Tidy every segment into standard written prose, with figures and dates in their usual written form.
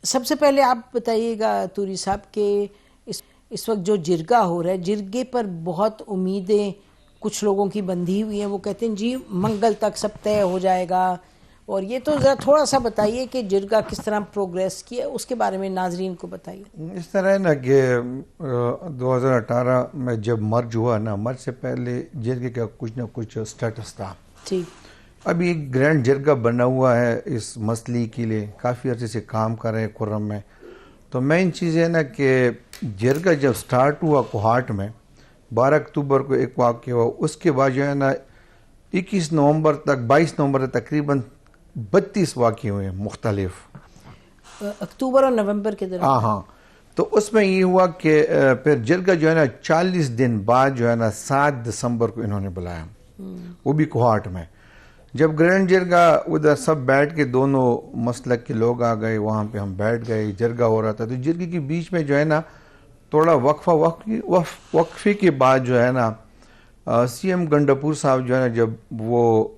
سب سے پہلے آپ بتائیے گا توری صاحب کہ اس وقت جو جرگہ ہو رہا ہے، جرگے پر بہت امیدیں کچھ لوگوں کی بندھی ہوئی ہیں. وہ کہتے ہیں جی منگل تک سب طے ہو جائے گا. اور یہ تو ذرا تھوڑا سا بتائیے کہ جرگہ کس طرح پروگریس کیا، اس کے بارے میں ناظرین کو بتائیے. اس طرح ہے نا کہ 2018 میں جب مرج ہوا نا، مرج سے پہلے جرگے کا کچھ نہ کچھ سٹیٹس تھا. ٹھیک. ابھی ایک گرینڈ جرگہ بنا ہوا ہے اس مسئلے کے لیے، کافی عرصے سے کام کر رہے ہیں کرم میں. تو مین چیز ہے نا کہ جرگہ جب سٹارٹ ہوا کوہاٹ میں 12 اکتوبر کو ایک واقعہ ہوا، اس کے بعد جو ہے نا 21 نومبر تک 22 نومبر تک تقریباً 32 واقعے ہوئے ہیں مختلف، اکتوبر اور نومبر کے دوران. ہاں. تو اس میں یہ ہوا کہ پھر جرگہ جو ہے نا 40 دن بعد جو ہے نا 7 دسمبر کو انہوں نے بلایا، وہ بھی کوہاٹ میں. جب گرینڈ جرگہ ادھر سب بیٹھ کے دونوں مسلک کے لوگ آ گئے، وہاں پہ ہم بیٹھ گئے، جرگہ ہو رہا تھا. تو جرگے کے بیچ میں جو ہے نا تھوڑا وقفے کے بعد جو ہے نا سی ایم گنڈاپور صاحب جو ہے نا جب وہ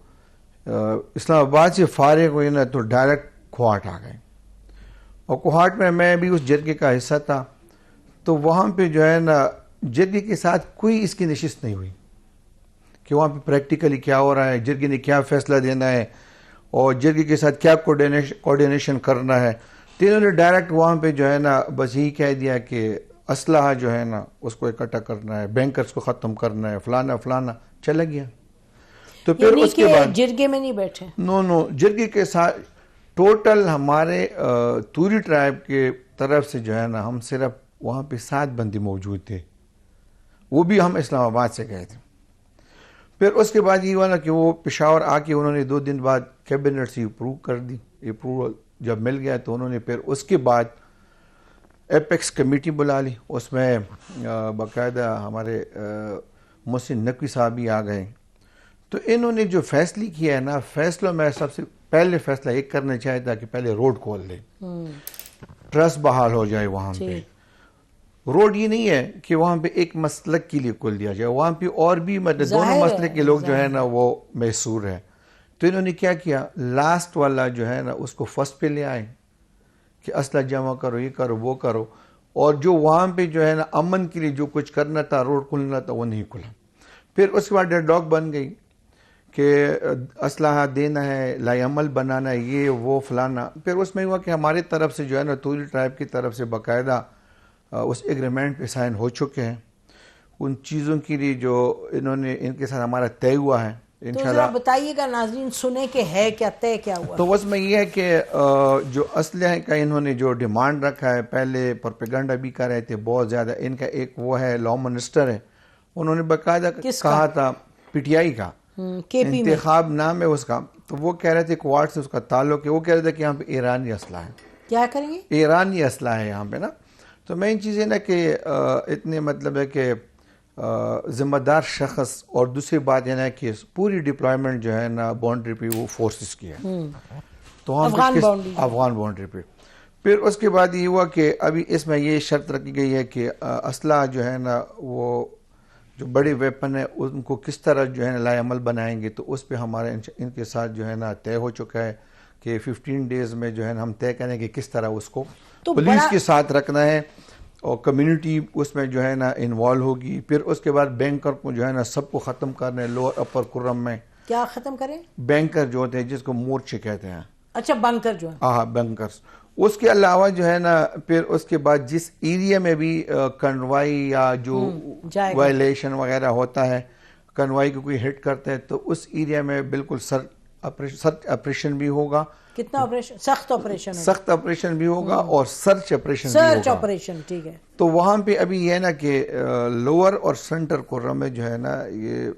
اسلام آباد سے فارغ ہوئے نا تو ڈائریکٹ کوہاٹ آ گئے. اور کوہاٹ میں بھی اس جرگے کا حصہ تھا. تو وہاں پہ جو ہے نا جرگے کے ساتھ کوئی اس کی نشست نہیں ہوئی کہ وہاں پہ پریکٹیکلی کیا ہو رہا ہے، جرگے نے کیا فیصلہ دینا ہے اور جرگے کے ساتھ کیا کوارڈینیشن کرنا ہے. تو انہوں نے ڈائریکٹ وہاں پہ جو ہے نا بس یہی کہہ دیا کہ اسلحہ جو ہے نا اس کو اکٹھا کرنا ہے، بینکرز کو ختم کرنا ہے، فلانا فلانا. چلا گیا. تو پھر اس کے بعد جرگے میں نہیں بیٹھے. نو جرگے کے ساتھ ٹوٹل ہمارے توری ٹرائب کے طرف سے جو ہے نا ہم صرف وہاں پہ 7 بندی موجود تھے، وہ بھی ہم اسلام آباد سے گئے تھے. پھر اس کے بعد یہ ہوا نا کہ وہ پشاور آ کے انہوں نے 2 دن بعد کیبنٹ سے اپروو کر دی. اپروول جب مل گیا تو انہوں نے پھر اس کے بعد ایپیکس کمیٹی بلا لی. اس میں باقاعدہ ہمارے محسن نقوی صاحب بھی آ گئے. تو انہوں نے جو فیصلے کیا ہے نا، فیصلوں میں سب سے پہلے فیصلہ ایک کرنا چاہتا کہ پہلے روڈ کھول لیں، ٹرسٹ بحال ہو جائے. وہاں پہ روڈ یہ نہیں ہے کہ وہاں پہ ایک مسلک کے لیے کھول دیا جائے، وہاں پہ اور بھی مطلب دونوں مسلک کے لوگ جو ہے نا وہ محصور ہیں. تو انہوں نے کیا کیا، لاسٹ والا جو ہے نا اس کو فرسٹ پہ لے آئے کہ اسلحہ جمع کرو، یہ کرو وہ کرو. اور جو وہاں پہ جو ہے نا امن کے لیے جو کچھ کرنا تھا، روڈ کھلنا تھا، وہ نہیں کھلا. پھر اس کے بعد ڈیڈ لاک بن گئی کہ اسلحہ دینا ہے، لائی عمل بنانا ہے، یہ وہ فلانا. پھر اس میں ہوا کہ ہمارے طرف سے جو ہے نا توری ٹرائب کی طرف سے باقاعدہ اس ایگریمنٹ پہ سائن ہو چکے ہیں ان چیزوں کے لیے جو انہوں نے ان کے ساتھ ہمارا طے ہوا ہے. انشاءاللہ تو بتائیے گا ناظرین سنیں کہ ہے کیا، طے کیا ہوا. تو اس میں یہ ہے کہ جو اسلحے کا انہوں نے جو ڈیمانڈ رکھا ہے، پہلے پروپیگنڈا بھی کر رہے تھے بہت زیادہ. ان کا ایک وہ ہے لا منسٹر ہے، انہوں نے باقاعدہ کہا تھا پی ٹی آئی کا انتخاب نام ہے اس کا. تو وہ کہہ رہے تھے کوارٹ سے اس کا تعلق ہے، وہ کہہ رہے تھے کہ یہاں پہ ایرانی اسلحہ ہے. کیا کریں گے؟ ایرانی اسلحہ ہے یہاں پہ نا. تو مین چیز ہے نا کہ اتنے مطلب ہے کہ ذمہ دار شخص، اور دوسری بات ہے نا کہ پوری ڈپلائمنٹ جو ہے نا باؤنڈری پہ وہ فورسز کی ہے، تو افغان باؤنڈری پہ. پھر اس کے بعد یہ ہوا کہ ابھی اس میں یہ شرط رکھی گئی ہے کہ اسلحہ جو ہے نا وہ جو بڑے ویپن ہے ان کو کس طرح جو ہے نا لائی عمل بنائیں گے. تو اس پہ ہمارے ان کے ساتھ جو ہے نا طے ہو چکا ہے کہ 15 ڈیز میں جو ہے نا ہم طے کریں کہ کس طرح اس کو پولیس کے ساتھ رکھنا ہے اور کمیونٹی اس میں جو ہے نا انوالو ہوگی. پھر اس کے بعد بینکر کو جو ہے نا سب کو ختم کرنا ہے لوور اپر کرم میں. کیا ختم کریں؟ بینکر جو ہوتے ہیں جس کو مورچے کہتے ہیں. اچھا بنکر جو ہے. ہاں بینکرز. اس کے علاوہ جو ہے نا پھر اس کے بعد جس ایریا میں بھی کنوائی یا جو وائلیشن وغیرہ ہوتا ہے، کنوائی کو کوئی ہٹ کرتا ہے تو اس ایریا میں بالکل سرچ آپریشن بھی ہوگا. کتنا آپریشن؟ سخت آپریشن بھی ہوگا اور سرچ آپریشن بھی ہوگا. سرچ آپریشن ٹھیک ہے. تو وہاں پہ ابھی یہ ہے نا کہ لوور اور سینٹر کرم میں جو ہے نا یہ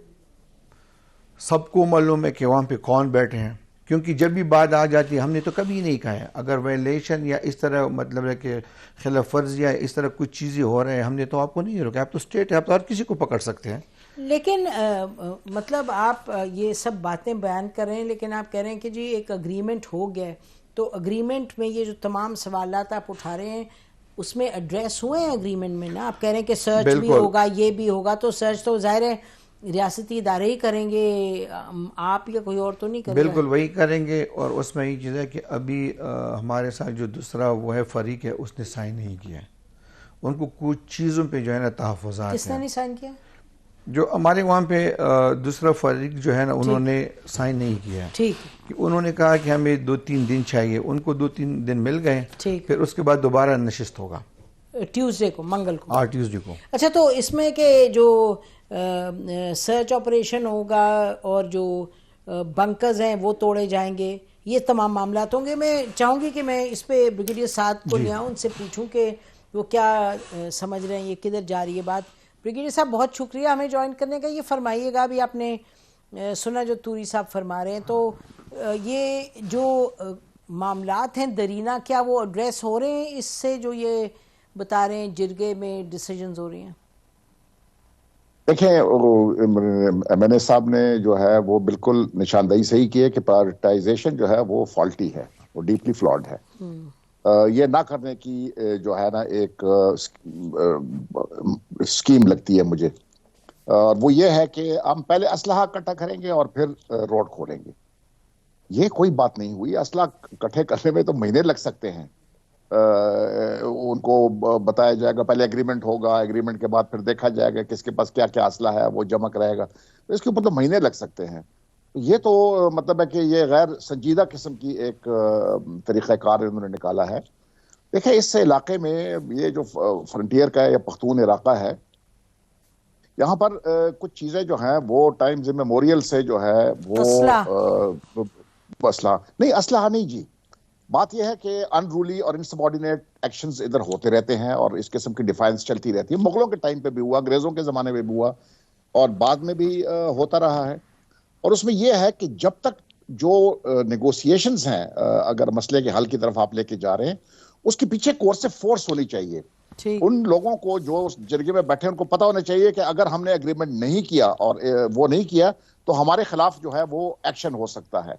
سب کو معلوم ہے کہ وہاں پہ کون بیٹھے ہیں، کیونکہ جب بھی بات آ جاتی ہے ہم نے تو کبھی نہیں کہا ہے اگر وائلیشن یا اس طرح مطلب ہے کہ خلاف ورزی یا اس طرح کچھ چیزیں ہو رہے ہیں ہم نے تو آپ کو نہیں روکا. آپ تو اسٹیٹ ہے، آپ تو ہر کسی کو پکڑ سکتے ہیں. لیکن مطلب آپ یہ سب باتیں بیان کر رہے ہیں لیکن آپ کہہ رہے ہیں کہ جی ایک اگریمنٹ ہو گیا ہے، تو اگریمنٹ میں یہ جو تمام سوالات آپ اٹھا رہے ہیں اس میں ایڈریس ہوئے ہیں اگریمنٹ میں نا؟ آپ کہہ رہے ہیں کہ سرچ بھی ہوگا، یہ بھی ہوگا. تو سرچ تو ظاہر ہے ریاستی ادارے ہی کریں گے، آپ یا کوئی اور تو نہیں کرے گا؟ بالکل وہی کریں گے، اور اس میں یہ چیز ہے کہ ابھی ہمارے ساتھ جو دوسرا وہ ہے فریق ہے، اس نے سائن نہیں کیا ہے. ان کو کچھ چیزوں پہ جو ہے نا تحفظات کس نے ہیں. نہیں سائن کیا؟ جو ہمارے وہاں پہ دوسرا فریق جو ہے نا انہوں نے سائن نہیں کیا ہے. ٹھیک ہے، کہ انہوں نے کہا کہ ہمیں 2-3 دن چاہیے، ان کو 2-3 دن مل گئے، ٹھیک، پھر اس کے بعد دوبارہ نشست ہوگا ٹیوزڈے کو، منگل کو. ٹیوزڈے کو. اچھا، تو اس میں کہ جو سرچ آپریشن ہوگا اور جو بنکرز ہیں وہ توڑے جائیں گے، یہ تمام معاملات ہوں گے. میں چاہوں گی کہ میں اس پہ بریگیڈیئر سعد کو لے آؤں، ان سے پوچھوں کہ وہ کیا سمجھ رہے ہیں، یہ کدھر جا رہی ہے بات. بریگیڈیئر صاحب بہت شکریہ ہمیں جوائن کرنے کا. یہ فرمائیے گا، ابھی آپ نے سنا جو توری صاحب فرما رہے ہیں، تو یہ جو معاملات ہیں درینہ، کیا وہ ایڈریس ہو رہے ہیں اس سے جو یہ بتا رہے ہیں جرگے میں ڈیسیجنز ہو رہی ہیں؟ دیکھیں، ایم این اے صاحب نے جو ہے وہ بالکل نشاندہی صحیح کی ہے کہ پرائرٹائزیشن جو ہے وہ فالٹی ہے، وہ ڈیپلی فلاڈ ہے. یہ نہ کرنے کی جو ہے نا ایک اسکیم لگتی ہے مجھے، اور وہ یہ ہے کہ ہم پہلے اسلحہ اکٹھا کریں گے اور پھر روڈ کھولیں گے. یہ کوئی بات نہیں ہوئی. اسلحہ اکٹھے کرنے میں تو مہینے لگ سکتے ہیں. ان کو بتایا جائے گا، پہلے ایگریمنٹ ہوگا، ایگریمنٹ کے بعد پھر دیکھا جائے گا کس کے پاس کیا کیا اسلحہ ہے، وہ جمع رہے گا. اس کے اوپر تو مہینے لگ سکتے ہیں. یہ تو مطلب ہے کہ یہ غیر سنجیدہ قسم کی ایک طریقہ کار انہوں نے نکالا ہے. دیکھیں، اس علاقے میں یہ جو فرنٹیئر کا ہے یا پختون علاقہ ہے، یہاں پر کچھ چیزیں جو ہیں وہ ٹائمز میموریل سے جو ہے وہ اسلحہ نہیں جی. بات یہ ہے کہ انرولی اور انسبارڈینیٹ ایکشنز ادھر ہوتے رہتے ہیں، اور اس قسم کی ڈیفائنس چلتی رہتی ہے. مغلوں کے ٹائم پہ بھی ہوا، انگریزوں کے زمانے میں بھی ہوا، اور بعد میں بھی ہوتا رہا ہے. اور اس میں یہ ہے کہ جب تک جو نیگوسیشنز ہیں، اگر مسئلے کے حل کی طرف آپ لے کے جا رہے ہیں، اس کے پیچھے کورسو فورس ہونی چاہیے. ان لوگوں کو جو اس جرگے میں بیٹھے ان کو پتہ ہونا چاہیے کہ اگر ہم نے ایگریمنٹ نہیں کیا اور وہ نہیں کیا تو ہمارے خلاف جو ہے وہ ایکشن ہو سکتا ہے.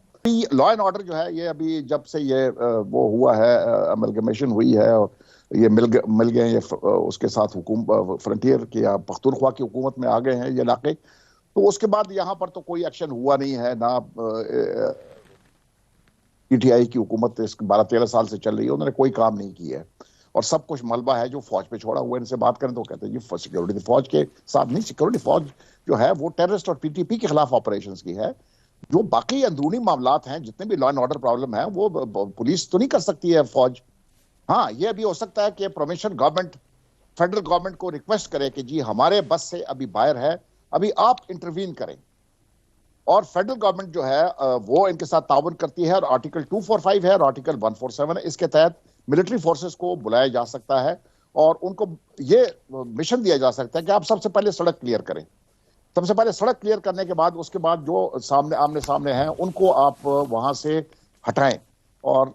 لا اینڈ آرڈر جو ہے یہ ابھی جب سے یہ وہ ہوا ہے، املگمیشن ہوئی ہے، اور یہ مل گئے یہ اس کے ساتھ حکومت فرنٹیئر کی یا پختونخوا کی حکومت میں آ گئے ہیں یہ علاقے، تو اس کے بعد یہاں پر تو کوئی ایکشن ہوا نہیں ہے. نہ پی ٹی آئی کی حکومت 12-13 سال سے چل رہی ہے، انہوں نے کوئی کام نہیں کیا ہے، اور سب کچھ ملبہ ہے جو فوج پہ چھوڑا ہوا ہے. ان سے بات کریں تو کہتے ہیں جی سیکورٹی فوج کے ساتھ نہیں. سیکورٹی فوج جو ہے وہ ٹیررسٹ اور پی ٹی پی کے خلاف آپریشنز کی ہے. جو باقی اندرونی معاملات ہیں، جتنے بھی لا اینڈ آرڈر پرابلم ہیں، وہ پولیس تو نہیں کر سکتی ہے، فوج. ہاں، یہ بھی ہو سکتا ہے کہ پروونشل گورنمنٹ فیڈرل گورنمنٹ کو ریکویسٹ کرے کہ جی ہمارے بس سے ابھی باہر ہے، ابھی آپ انٹروین کریں. اور فیڈرل گورنمنٹ جو ہے وہ ان کے ساتھ تعاون کرتی ہے، اور آرٹیکل 245 ہے اور آرٹیکل 147 ہے. اس کے تحت ملٹری فورسز کو بلایا جا سکتا ہے، اور ان کو یہ مشن دیا جا سکتا ہے کہ آپ سب سے پہلے سڑک کلیئر کریں. سب سے پہلے سڑک کلیئر کرنے کے بعد اس کے بعد جو آمنے سامنے ہیں ان کو آپ وہاں سے ہٹائیں، اور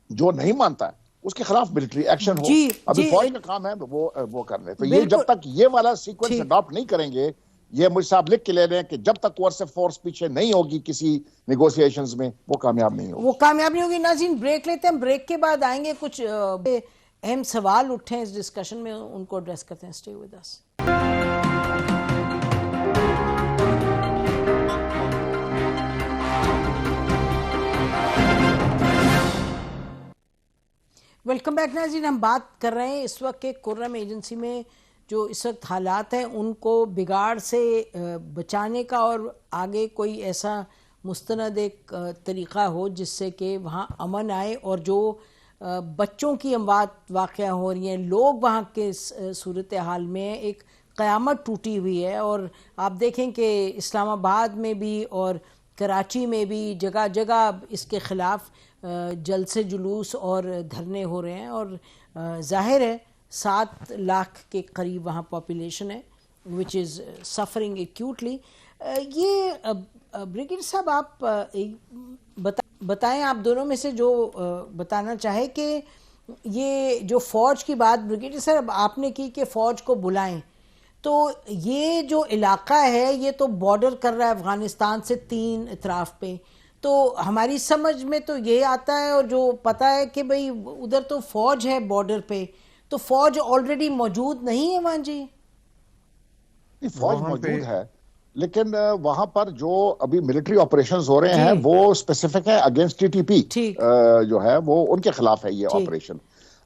جو نہیں مانتا ہے اس کے خلاف ملٹری ایکشن ہو. ابھی فوج کا کام ہے وہ کر لیں. تو یہ جب تک یہ والا سیکوینس اڈاپٹ نہیں کریں گے، یہ مجھ سے آپ لکھ کے لے لیں کہ جب تک کورسو فورس پیچھے نہیں ہوگی کسی نیگوسیشنز میں، وہ کامیاب نہیں ہوگی. وہ کامیاب نہیں ہوگی. ناظرین، بریک لیتے ہیں، بریک کے بعد آئیں گے. کچھ اہم سوال اٹھے اس ڈسکشن میں، ان کو ایڈریس کرتے ہیں. Stay with us. Welcome back ناظرین. ہم بات کر رہے ہیں اس وقت کے کرم ایجنسی میں جو اس وقت حالات ہیں ان کو بگاڑ سے بچانے کا، اور آگے کوئی ایسا مستند ایک طریقہ ہو جس سے کہ وہاں امن آئے، اور جو بچوں کی اموات واقع ہو رہی ہیں، لوگ وہاں کے صورتحال میں ایک قیامت ٹوٹی ہوئی ہے. اور آپ دیکھیں کہ اسلام آباد میں بھی اور کراچی میں بھی جگہ جگہ اس کے خلاف جلسے جلوس اور دھرنے ہو رہے ہیں. اور ظاہر ہے 7 لاکھ کے قریب وہاں پاپولیشن ہے وچ از سفرنگ ایکیوٹلی. یہ بریگیڈیئر صاحب آپ بتائیں، آپ دونوں میں سے جو بتانا چاہے کہ یہ جو فوج کی بات بریگیڈیئر صاحب آپ نے کی کہ فوج کو بلائیں، تو یہ جو علاقہ ہے یہ تو بارڈر کر رہا ہے افغانستان سے 3 اطراف پہ، تو ہماری سمجھ میں تو یہ آتا ہے اور جو پتہ ہے کہ بھئی ادھر تو فوج ہے بارڈر پہ، تو فوج آلریڈی موجود نہیں ہے وہاں؟ جی فوج موجود ہے، لیکن وہاں پر جو ابھی ملٹری آپریشنز ہو رہے ہیں وہ اسپیسیفک ہے اگینسٹ ٹی ٹی پی جو ہے وہ ان کے خلاف ہے یہ آپریشن.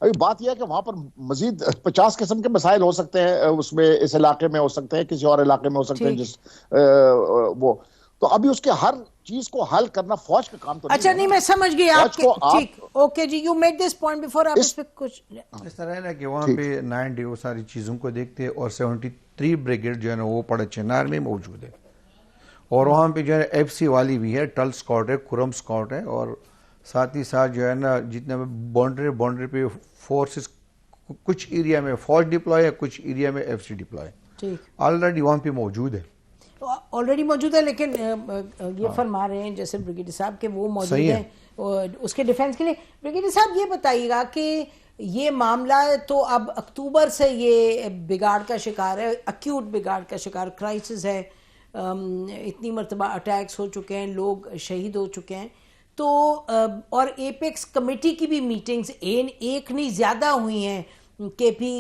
ابھی بات یہ ہے کہ وہاں پر مزید 50 قسم کے مسائل ہو سکتے ہیں, اس میں اس علاقے میں ہو سکتے ہیں, کسی اور علاقے میں ہو سکتے ہیں, جس وہ تو ابھی اس کے ہر چیز کو حل کرنا فوج کا کام تو نہیں. اچھا نہیں, میں سمجھ گئی آپ کے, ٹھیک, اوکے جی, you make this point before. آپ اس پہ کچھ اس طرح ہے نا کہ وہاں پہ 90 وہ ساری چیزوں کو دیکھتے ہیں, اور 73 بریگیڈ جو ہے نا وہ پڑے چنار میں موجود ہے, اور وہاں پہ جو ہے ایف سی والی بھی ہے, ٹل اسکواڈ ہے, کرم اسکواڈ ہے, اور ساتھ ہی ساتھ جو ہے نا جتنے باؤنڈری پہ فورسز, کچھ ایریا میں فوج ڈپلوائے ہے, کچھ ایریا میں ایف سی ڈپلوائے آلریڈی وہاں پہ موجود ہے, آلریڈی موجود ہے. لیکن یہ فرما رہے ہیں جیسے بریگیڈیئر صاحب کہ وہ موجود ہیں اس کے ڈیفینس کے لیے. بریگیڈیئر صاحب یہ بتائیے گا کہ یہ معاملہ تو اب اکتوبر سے یہ بگاڑ کا شکار ہے, ایکیوٹ بگاڑ کا شکار, کرائسس ہے, اتنی مرتبہ اٹیکس ہو چکے ہیں, لوگ شہید ہو چکے ہیں, تو اور ایپیکس کمیٹی کی بھی میٹنگز ایک نہیں زیادہ ہوئی ہیں, کے پی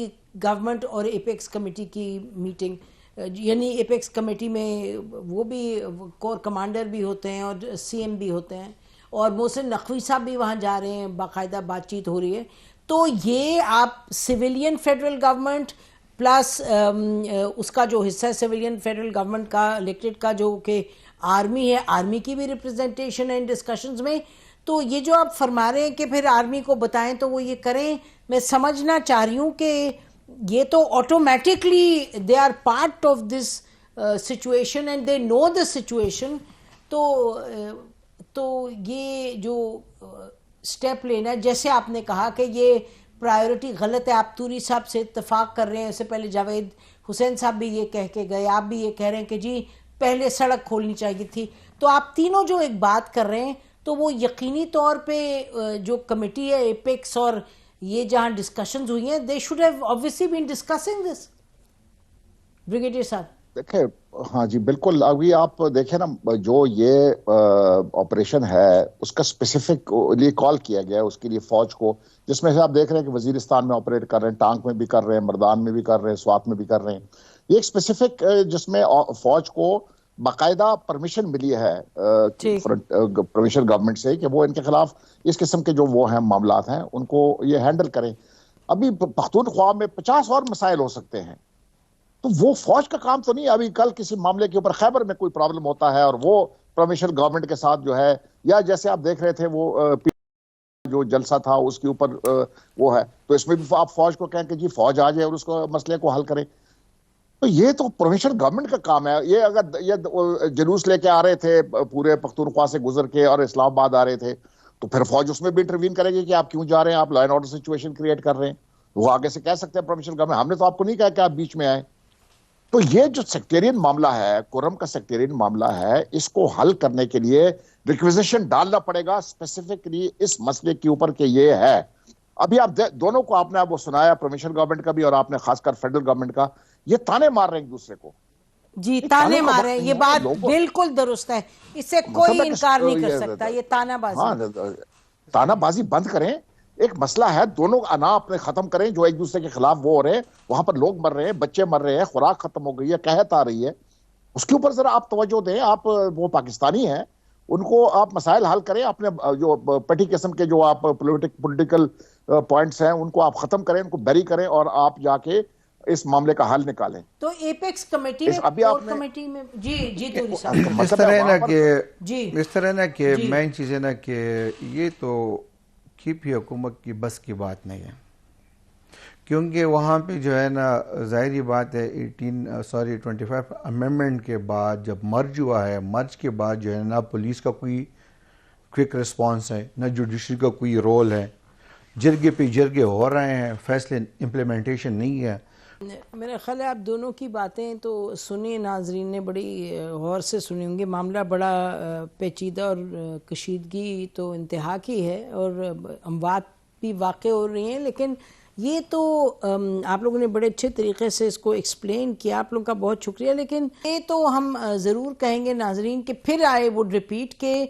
گورنمنٹ اور ایپیکس کمیٹی کی میٹنگ, یعنی ایپیکس کمیٹی میں وہ بھی کور کمانڈر بھی ہوتے ہیں اور سی ایم بھی ہوتے ہیں, اور محسن نقوی صاحب بھی وہاں جا رہے ہیں, باقاعدہ بات چیت ہو رہی ہے. تو یہ آپ سویلین فیڈرل گورنمنٹ پلس اس کا جو حصہ ہے سویلین فیڈرل گورنمنٹ کا الیکٹڈ کا جو کہ آرمی ہے, آرمی کی بھی ریپرزنٹیشن ہے ان ڈسکشنز میں, تو یہ جو آپ فرما رہے ہیں کہ پھر آرمی کو بتائیں تو وہ یہ کریں, میں سمجھنا چاہ رہی ہوں کہ یہ تو automatically they are part of this situation and they know the situation. تو یہ جو اسٹیپ لینا ہے, جیسے آپ نے کہا کہ یہ پرائیورٹی غلط ہے, آپ توری صاحب سے اتفاق کر رہے ہیں, اس سے پہلے جاوید حسین صاحب بھی یہ کہہ کے گئے, آپ بھی یہ کہہ رہے ہیں کہ جی پہلے سڑک کھولنی چاہیے تھی. تو آپ تینوں جو ایک بات کر رہے ہیں تو وہ یقینی طور پہ جو کمیٹی ہے ایپیکس اور یہ جہاں ڈسکشنز ہوئی ہیں, they should have obviously been discussing this. Brigadier صاحب دیکھیں, ہاں جی بالکل, ابھی آپ دیکھیں نا جو یہ آپریشن ہے اس کا اسپیسیفک لیے کال کیا گیا ہے اس کے لیے فوج کو, جس میں سے آپ دیکھ رہے ہیں کہ وزیرستان میں آپریٹ کر رہے ہیں, ٹانک میں بھی کر رہے ہیں, مردان میں بھی کر رہے ہیں, سوات میں بھی کر رہے ہیں. یہ ایک اسپیسیفک جس میں فوج کو باقاعدہ پرمیشن ملی ہے پروونشل گورنمنٹ سے کہ وہ ان کے خلاف اس قسم کے جو وہ ہیں معاملات ہیں ان کو یہ ہینڈل کریں. ابھی پختونخوا میں 50 اور مسائل ہو سکتے ہیں, تو وہ فوج کا کام تو نہیں. ابھی کل کسی معاملے کے اوپر خیبر میں کوئی پرابلم ہوتا ہے اور وہ پروونشل گورنمنٹ کے ساتھ جو ہے, یا جیسے آپ دیکھ رہے تھے وہ جو جلسہ تھا اس کے اوپر وہ ہے, تو اس میں بھی آپ فوج کو کہیں کہ جی فوج آ جائے اور اس کو مسئلے کو حل کرے. تو یہ تو پروونشل گورنمنٹ کا کام ہے. یہ اگر یہ جلوس لے کے آ رہے تھے پورے پختونخوا سے گزر کے اور اسلام آباد آ رہے تھے, تو پھر فوج اس میں بھی انٹروین کرے گی کہ آپ کیوں جا رہے ہیں, آپ law and order situation create کر رہے ہیں. وہ آگے سے کہہ سکتے ہیں پروونشل گورنمنٹ, ہم نے تو آپ کو نہیں کہا کہ آپ بیچ میں آئے. تو یہ جو سیکٹیرین معاملہ ہے, کرم کا سیکٹیرین معاملہ ہے, اس کو حل کرنے کے لیے ریکویزیشن ڈالنا پڑے گا اسپیسیفکلی اس مسئلے کے اوپر کہ یہ ہے. ابھی آپ دونوں کو آپ نے وہ سنایا, پروونشل گورنمنٹ کا بھی اور آپ نے خاص کر فیڈرل گورنمنٹ کا, یہ تانے مار رہے ہیں ایک دوسرے کو. جی تانے مار رہے ہیں, یہ بات بالکل درست ہے, اس سے کوئی انکار نہیں کر سکتا. یہ تانا بازی, ہاں تانا بازی بند کریں. ایک مسئلہ ہے, دونوں انا اپنے ختم کریں جو ایک دوسرے کے خلاف وہ ہو رہے ہیں, وہاں پر لوگ مر رہے ہیں, بچے مر رہے ہیں, خوراک ختم ہو گئی ہے, قحط آ رہی ہے, اس کے اوپر ذرا آپ توجہ دیں. آپ وہ پاکستانی ہیں, ان کو آپ مسائل حل کریں. اپنے جو پٹی قسم کے جو آپ پولیٹیکل پوائنٹس ہیں ان کو آپ ختم کریں, ان کو بری کریں, اور آپ جا کے اس معاملے کا حل نکالیں. تو ایپیکس کمیٹی میں, کور کمیٹی میں, جی توری صاحب اس طرح نا کہ اس طرح نا کہ مین چیز ہے نا کہ یہ تو کی حکومت کی بس کی بات نہیں ہے, کیونکہ وہاں پہ جو ہے نا ظاہری بات ہے 25 امینڈمنٹ کے بعد جب مرج ہوا ہے, مرج کے بعد جو ہے نہ پولیس کا کوئی کوئک رسپانس ہے, نہ جوڈیشری کا کوئی رول ہے, جرگے پہ جرگے ہو رہے ہیں, فیصلے امپلیمنٹیشن نہیں ہے. میرا خیال ہے آپ دونوں کی باتیں تو سنی, ناظرین نے بڑی غور سے سنی ہوں گی. معاملہ بڑا پیچیدہ اور کشیدگی تو انتہا کی ہے, اور اموات بھی واقع ہو رہی ہیں, لیکن یہ تو آپ لوگوں نے بڑے اچھے طریقے سے اس کو ایکسپلین کیا, آپ لوگوں کا بہت شکریہ. لیکن یہ تو ہم ضرور کہیں گے ناظرین کہ پھر آئے وڈ ریپیٹ کہ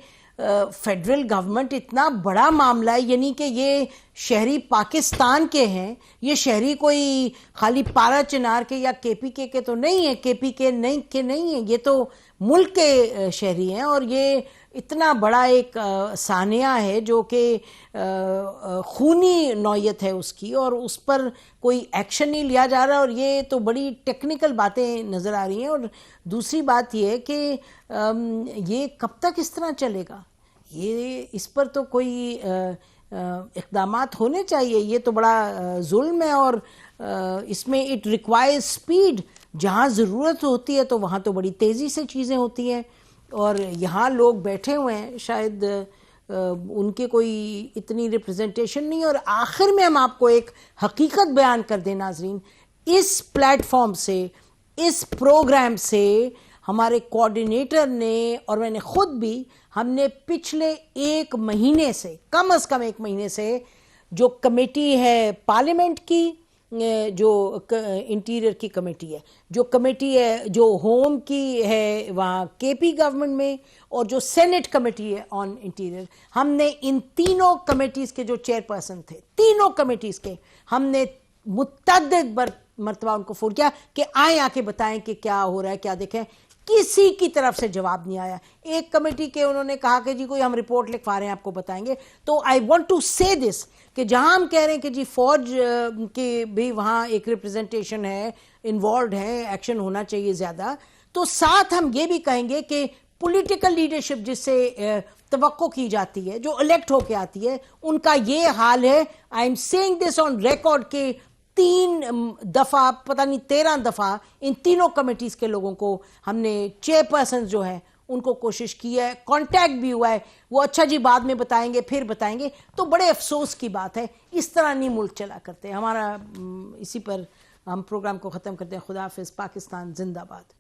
فیڈرل گورنمنٹ اتنا بڑا معاملہ ہے, یعنی کہ یہ شہری پاکستان کے ہیں, یہ شہری کوئی خالی پارا چنار کے یا کے پی کے تو نہیں ہیں, کے پی کے نہیں ہیں, یہ تو ملک کے شہری ہیں, اور یہ اتنا بڑا ایک سانحہ ہے جو کہ خونی نوعیت ہے اس کی, اور اس پر کوئی ایکشن نہیں لیا جا رہا, اور یہ تو بڑی ٹیکنیکل باتیں نظر آ رہی ہیں. اور دوسری بات یہ ہے کہ یہ کب تک اس طرح چلے گا, یہ اس پر تو کوئی اقدامات ہونے چاہیے. یہ تو بڑا ظلم ہے, اور اس میں اٹ ریکوائر سپیڈ. جہاں ضرورت ہوتی ہے تو وہاں تو بڑی تیزی سے چیزیں ہوتی ہیں, اور یہاں لوگ بیٹھے ہوئے ہیں, شاید ان کے کوئی اتنی ریپرزنٹیشن نہیں. اور آخر میں ہم آپ کو ایک حقیقت بیان کر دیں ناظرین, اس پلیٹ فارم سے, اس پروگرام سے ہمارے کوآرڈینیٹر نے اور میں نے خود بھی, ہم نے پچھلے ایک مہینے سے, کم از کم ایک مہینے سے, جو کمیٹی ہے پارلیمنٹ کی, جو انٹیریئر کی کمیٹی ہے, جو کمیٹی ہے جو ہوم کی ہے وہاں کے پی گورنمنٹ میں, اور جو سینٹ کمیٹی ہے آن انٹیریئر, ہم نے ان تینوں کمیٹیز کے جو چیئر پرسن تھے, تینوں کمیٹیز کے, ہم نے متعدد مرتبہ ان کو فون کیا کہ آئیں آ کے بتائیں کہ کیا ہو رہا ہے, کیا دیکھیں. کسی کی طرف سے جواب نہیں آیا. ایک کمیٹی کے انہوں نے کہا کہ جی کوئی ہم رپورٹ لکھوا رہے ہیں آپ کو بتائیں گے. تو آئی وانٹ ٹو سے دس کہ جہاں ہم کہہ رہے ہیں کہ جی فوج کے بھی وہاں ایک ریپرزنٹیشن ہے, انوالوڈ ہے, ایکشن ہونا چاہیے زیادہ, تو ساتھ ہم یہ بھی کہیں گے کہ پولیٹیکل لیڈرشپ جس سے توقع کی جاتی ہے, جو الیکٹ ہو کے آتی ہے, ان کا یہ حال ہے. I am seeing this on record کہ 3 دفعہ, پتہ نہیں 13 دفعہ ان تینوں کمیٹیز کے لوگوں کو ہم نے, چیئر پرسن جو ہیں ان کو کوشش کی ہے, کانٹیکٹ بھی ہوا ہے, وہ اچھا جی بعد میں بتائیں گے, پھر بتائیں گے. تو بڑے افسوس کی بات ہے, اس طرح نہیں ملک چلا کرتے. ہمارا اسی پر ہم پروگرام کو ختم کرتے ہیں. خدا حافظ. پاکستان زندہ باد.